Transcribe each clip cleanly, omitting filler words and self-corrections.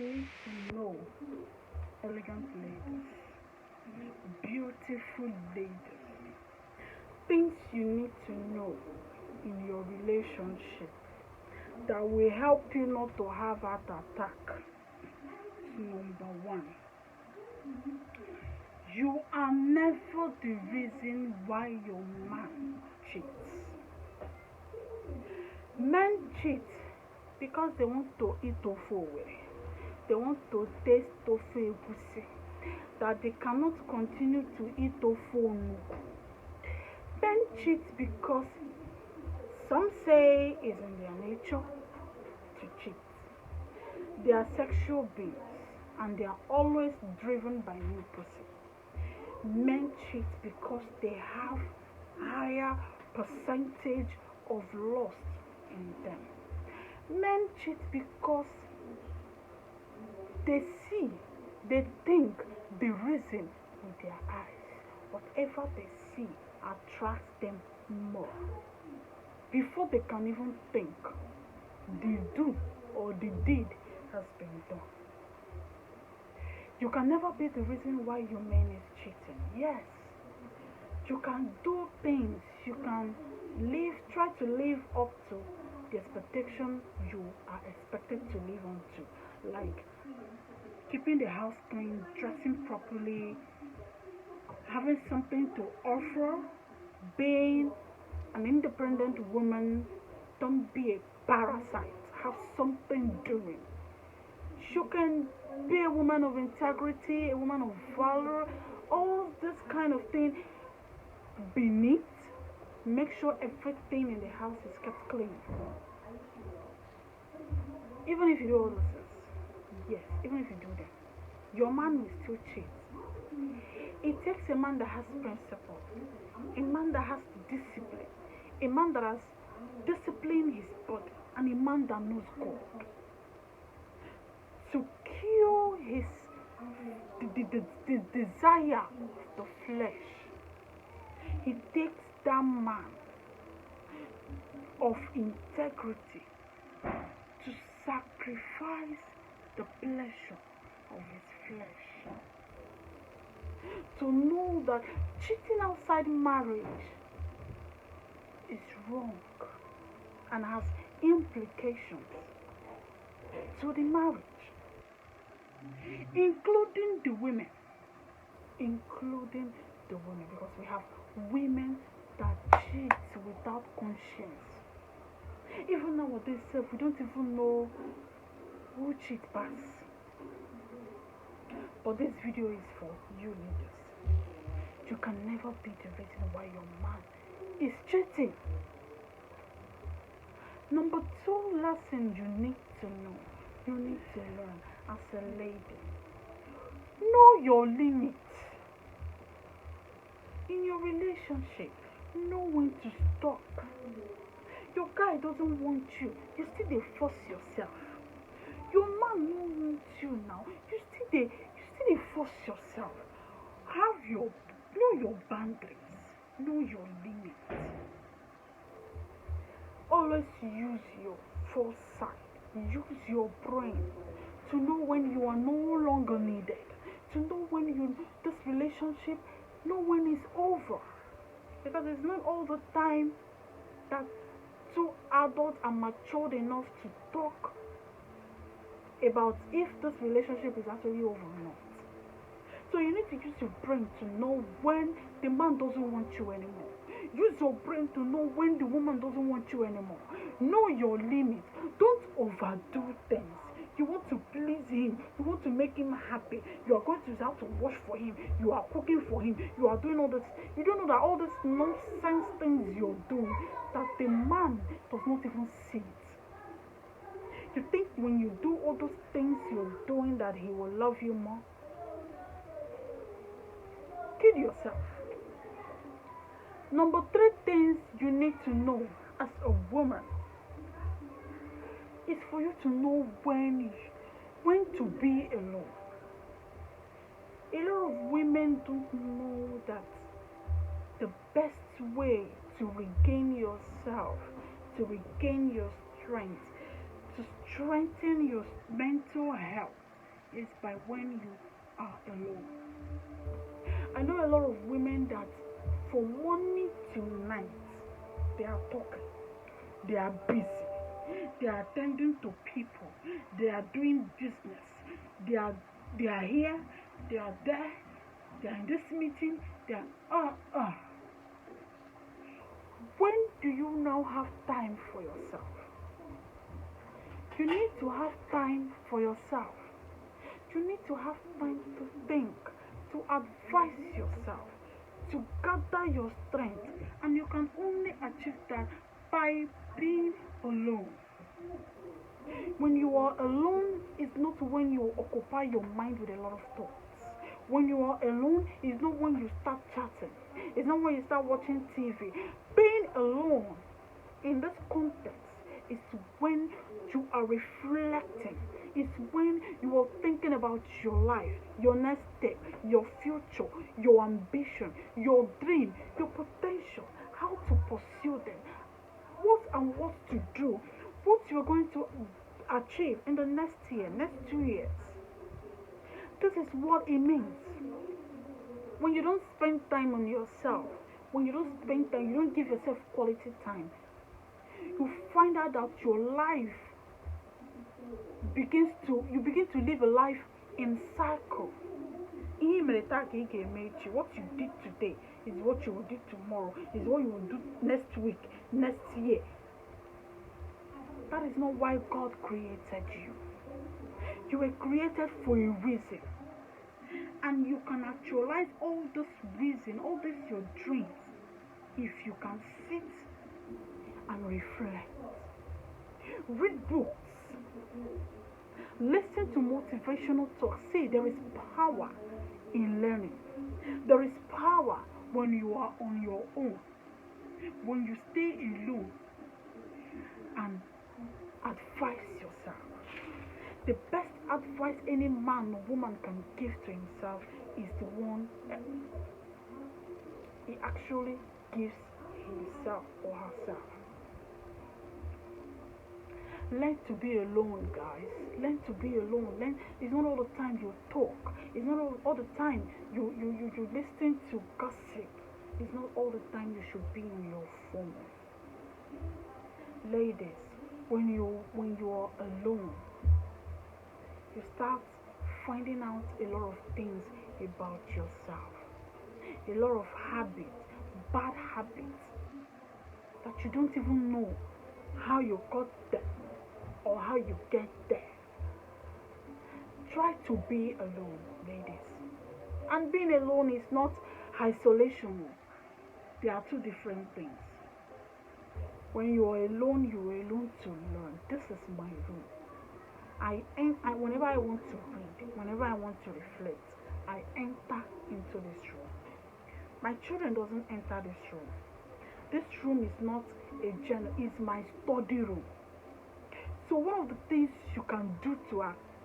need to know, elegant ladies, beautiful ladies, things you need to know in your relationship that will help you not to have heart attack. Number one, you are never the reason why your man cheats. Men cheat because they want to eat tofu. They want to taste tofu egusi. That they cannot continue to eat tofu onugu. Men cheat because some say it's in their nature to cheat. They are sexual beings and they are always driven by new pussy. Men cheat because they have higher percentage of lust in them. Men cheat because they think the reason with their eyes. Whatever they see attracts them more. Before they can even think, the do or the deed has been done. You can never be the reason why your man is cheating. Yes, you can do things, you can try to live up to the expectation you are expected to live on to, like keeping the house clean, dressing properly, having something to offer, being an independent woman. Don't be a parasite, have something doing. You can be a woman of integrity, a woman of valor, all this kind of thing. Be neat. Make sure everything in the house is kept clean. Even if you do all those things, yes, even if you do that, your man will still cheat. It takes a man that has principle, a man that has discipline, a man that has disciplined his body, and a man that knows God to kill the desire of the flesh. He takes that man of integrity to sacrifice the pleasure of his flesh. To know that cheating outside marriage is wrong and has implications to the marriage, including the women. Because we have women that cheat without conscience. Even nowadays, we don't even know who cheats past. But this video is for you ladies. You can never be the reason why your man is cheating. Number 2 lesson you need to know, you need to learn as a lady. Know your limits. In your relationship, know when to stop. Your guy doesn't want you, you still dey force yourself. Your man no want you now, you still dey force yourself. Know your boundaries, know your limits. Always use your foresight, use your brain to know when you are no longer needed, to know when this relationship, know when it's over. Because it's not all the time that two adults are matured enough to talk about if this relationship is actually over or not. So you need to use your brain to know when the man doesn't want you anymore. Use your brain to know when the woman doesn't want you anymore. Know your limits. Don't overdo things. You want to please him. You want to make him happy. You are going to have to wash for him. You are cooking for him. You are doing all this. You don't know that all these nonsense things you're doing, that the man does not even see it. You think when you do all those things you're doing that he will love you more? Kid yourself. Number 3 things you need to know as a woman is for you to know when to be alone. A lot of women don't know that the best way to regain yourself, to regain your strength, to strengthen your mental health is by when you are alone. I know a lot of women that from morning till night they are talking, they are busy, they are attending to people, they are doing business, they are here, they are there, they are in this meeting, they are When do you now have time for yourself? You need to have time for yourself. You need to have time to think, to advise yourself, to gather your strength, and you can only achieve that by being alone. When you are alone, it's not when you occupy your mind with a lot of thoughts. When you are alone, it's not when you start chatting. It's not when you start watching TV. Being alone in this context is when you are reflecting. It's when you are thinking about your life, your next step, your future, your ambition, your dream, your potential, how to pursue them, what to do, what you're going to achieve in the next year, next 2 years. This is what it means. When you don't spend time on yourself, when you don't spend time, you don't give yourself quality time, you find out that your life you begin to live a life in cycle. What you did today is what you will do tomorrow, is what you will do next week, next year. That is not why God created you. You were created for a reason. And you can actualize all this reason, all this your dreams, if you can sit and reflect. Read books. Listen to motivational talk. See, there is power in learning. There is power when you are on your own. When you stay alone and advise yourself. The best advice any man or woman can give to himself is the one he actually gives himself or herself. Learn to be alone, guys. Learn to be alone. It's not all the time you talk. It's not all the time you listen to gossip. It's not all the time you should be on your phone. Ladies, when you are alone, you start finding out a lot of things about yourself. A lot of habits, bad habits, that you don't even know how you got there or how you get there. Try to be alone, ladies. And being alone is not isolation. They are two different things. When you are alone to learn. This is my room. Whenever I want to read, whenever I want to reflect, I enter into this room. My children doesn't enter this room. This room is not a general, it's my study room. So one of the things you can do to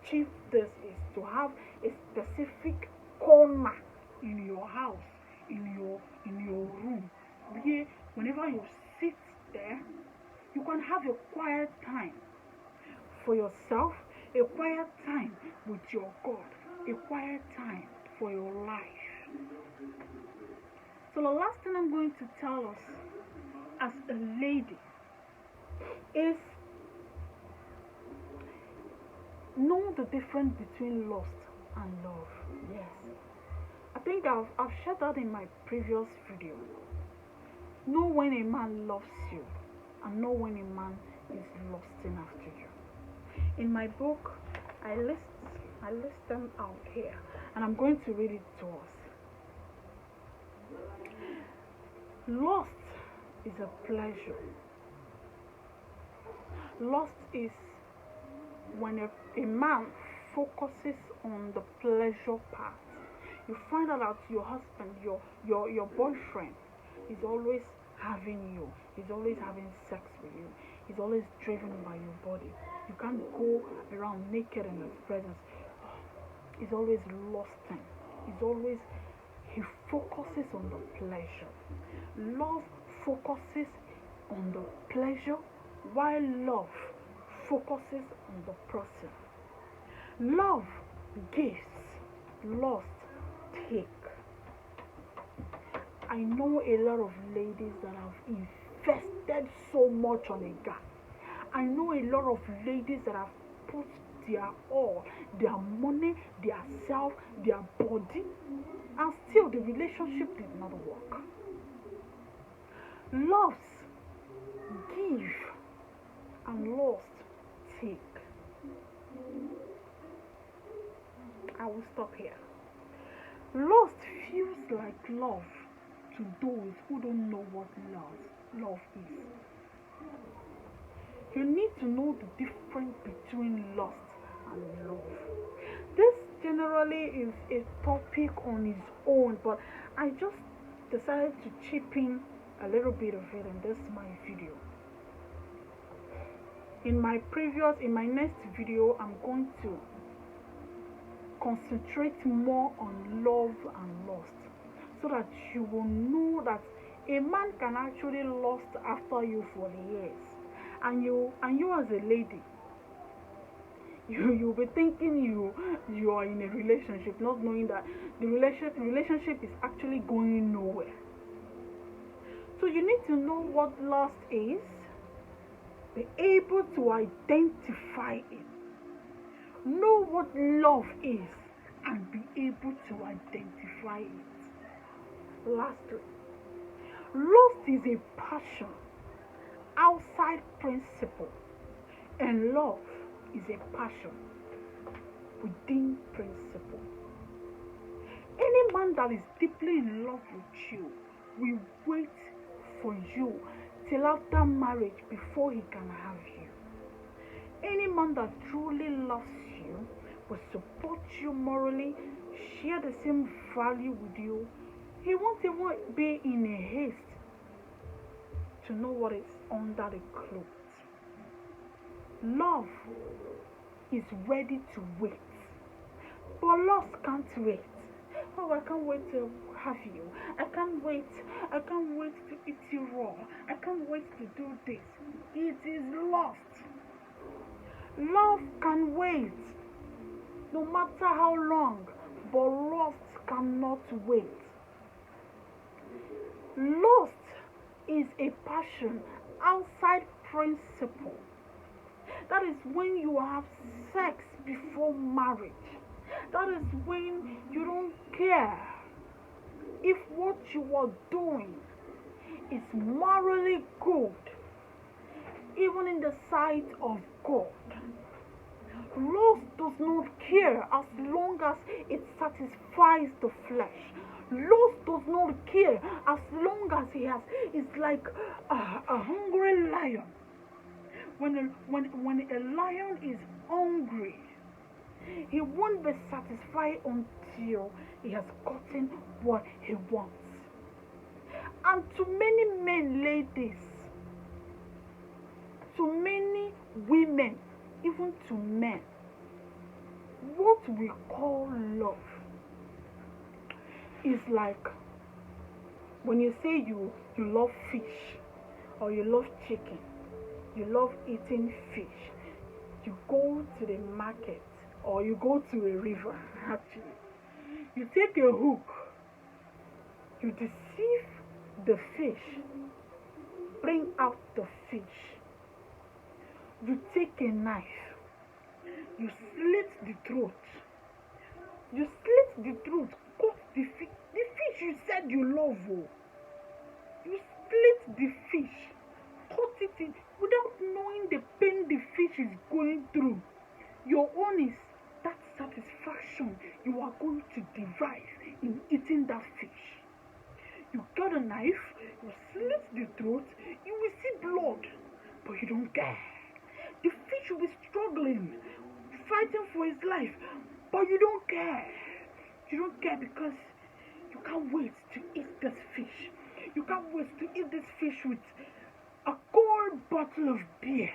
achieve this is to have a specific corner in your house, in your room, where whenever you sit there, you can have a quiet time for yourself, a quiet time with your God, a quiet time for your life. So the last thing I'm going to tell us as a lady is know the difference between lust and love. Yes, I think I've shared that in my previous video. Know when a man loves you and know when a man is lusting after you. In my book, I list them out here, and I'm going to read it to us. Lust is a pleasure. Lust is when a man focuses on the pleasure part. You find out that your husband, your boyfriend, is always having you. He's always having sex with you. He's always driven by your body. You can't go around naked in his presence. He's always lusting. He focuses on the pleasure. Love focuses on the pleasure, while love focuses on the person. Love gives, lost, take. I know a lot of ladies that have invested so much on a guy. I know a lot of ladies that have put their all, their money, their self, their body, and still the relationship did not work. Loves give and lost take. I will stop here. Lost feels like love to those who don't know what love is. You need to know the difference between lust and love. This generally is a topic on its own, but I just decided to chip in a little bit of it in this my video. In my next video, I'm going to concentrate more on love and lust, so that you will know that a man can actually lust after you for years, and you as a lady, you'll be thinking you are in a relationship, not knowing that the relationship is actually going nowhere. So you need to know what lust is, be able to identify it, know what love is, and be able to identify it. Lastly, lust is a passion outside principle, and love is a passion within principle. Any man that is deeply in love with you will wait for you till after marriage before he can have you. Any man that truly loves you will support you morally, share the same value with you. He won't even be in a haste to know what is under the clothes. Love is ready to wait, but lust can't wait. Oh, I can't wait to have you. I can't wait to eat you raw. I can't wait to do this. It is lust. Love can wait, no matter how long, but lust cannot wait. Lust is a passion outside principle. That is when you have sex before marriage. That is when you don't care if what you are doing is morally good, even in the sight of God. Lust does not care as long as it satisfies the flesh. Lust does not care as long as it's like a hungry lion. When a lion is hungry, he won't be satisfied until he has gotten what he wants. And to many men, ladies, to many women, even to men, what we call love is like when you say you love fish, or you love chicken, you love eating fish, you go to the market, or you go to a river, actually. You take a hook, you deceive the fish, bring out the fish. You take a knife, you slit the throat. You slit the throat, cut the fish. The fish you said you love, oh. You split the fish, cut it in, without knowing the pain the fish is going through. Your own is that satisfaction you are going to derive in eating that fish. You got a knife, you slit the throat, you will see blood, but you don't care. The fish will be struggling, fighting for his life, but you don't care. You don't care because you can't wait to eat this fish. You can't wait to eat this fish with a cold bottle of beer.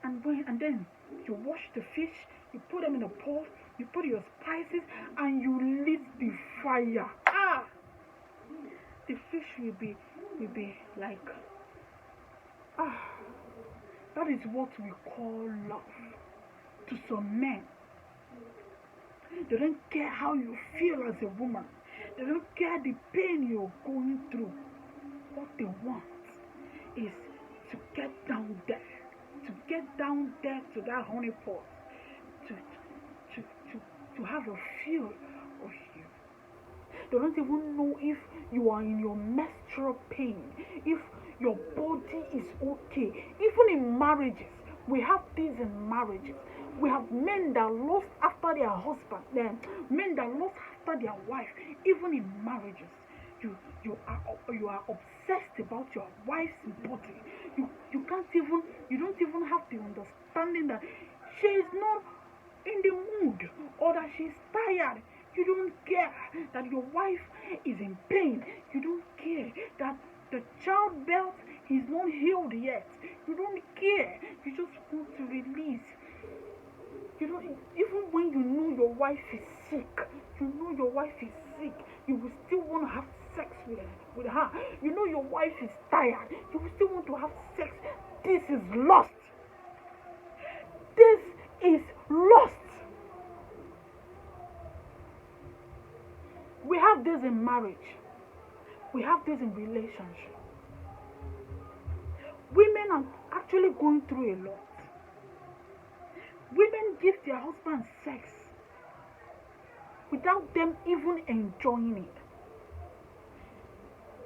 And then you wash the fish, you put them in a pot, you put your spices, and you lit the fire. The fish will be like, that is what we call love to some men. They don't care how you feel as a woman. They don't care the pain you're going through. What they want is to get down there, to that honey pot, to, to, to, to have a feel of you. They don't even know if you are in your menstrual pain, if your body is okay. Even in marriages, we have things in marriages. We have men that lost after their husband, men that lost after their wife. Even in marriages, you you are obsessed about your wife's body. You can't even you don't even have the understanding that she is not in the mood or that she's tired. You don't care that your wife is in pain. You don't care that the childbirth is not healed yet. You don't care. You just want to release. You know, even when you know your wife is sick, you will still want to have sex with her. You know your wife is tired, you will still want to have sex. This is lust. This is lust. We have this in marriage. We have this in relationship. Women are actually going through a lot. Women give their husbands sex without them even enjoying it.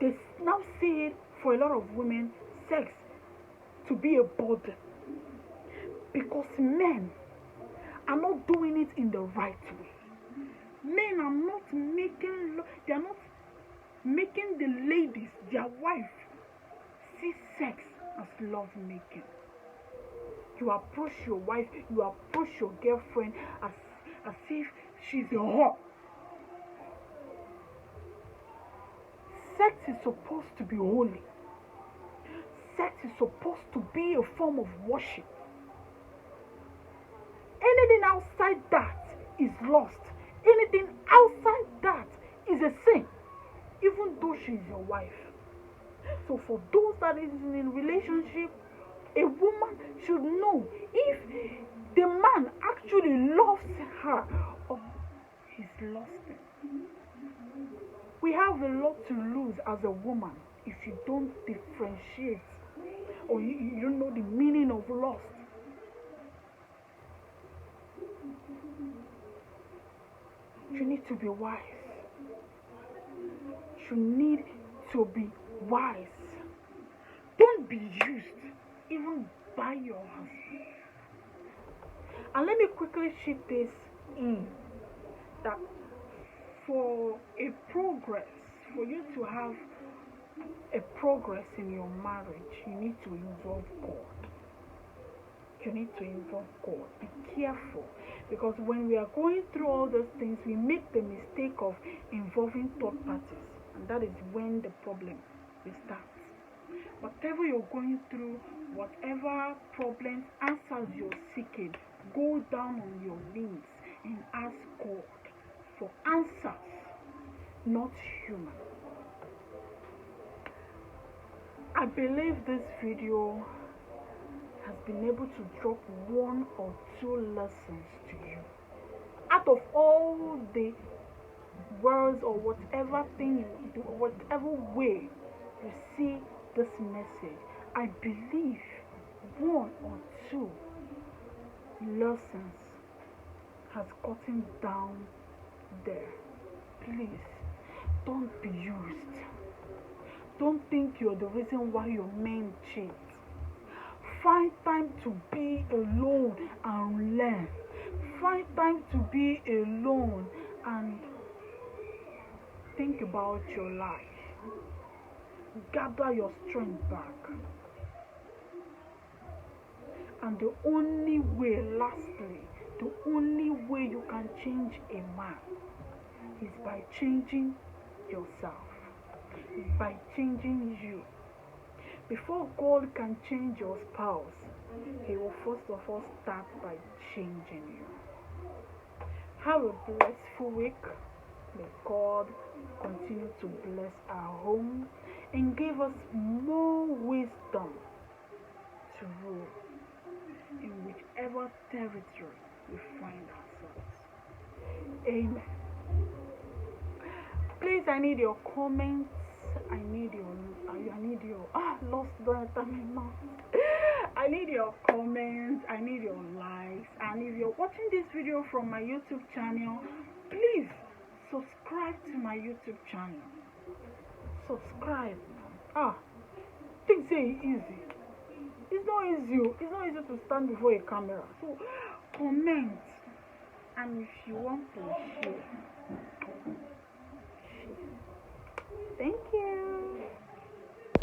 They now see it for a lot of women, sex to be a burden. Because men are not doing it in the right way. Men are not they are not making the ladies, their wife, see sex as love making. You approach your wife, you approach your girlfriend as if she's a whore. Sex is supposed to be holy. Sex is supposed to be a form of worship. Anything outside that is lost. Anything outside that is a sin, even though she is your wife. So for those that is in a relationship, a woman should know if the man actually loves her or he's lost it. We have a lot to lose as a woman if you don't differentiate or you don't know the meaning of lust. You need to be wise. You need to be wise. Don't be used even by your husband. And let me quickly shift this in that for a progress, for you to have a progress in your marriage, you need to involve God. You need to involve God. Be careful, because when we are going through all those things, we make the mistake of involving third parties, and that is when the problem will start. Whatever you're going through, whatever problems, answers you're seeking, go down on your knees and ask God for answers, not human. I believe this video has been able to drop one or two lessons to you. Out of all the words or whatever thing you do, whatever way you see this message, I believe one or two lessons has gotten down there. Please, don't be used. Don't think you're the reason why your men cheat. Find time to be alone and learn. Find time to be alone and think about your life. Gather your strength back. And the only way, lastly, the only way you can change a man is by changing yourself, is by changing you. Before God can change your spouse, He will first of all start by changing you. Have a blissful week. May God continue to bless our home and give us more wisdom to rule in whichever territory we find ourselves. Amen. Please, I need your comments. I need your lost breath in my mouth. I need your comments. I need your likes. And if you're watching this video from my YouTube channel, please subscribe to my YouTube channel. Subscribe. Things say easy. It's not easy. It's not easy to stand before a camera. So comment, and if you want to share. Thank you.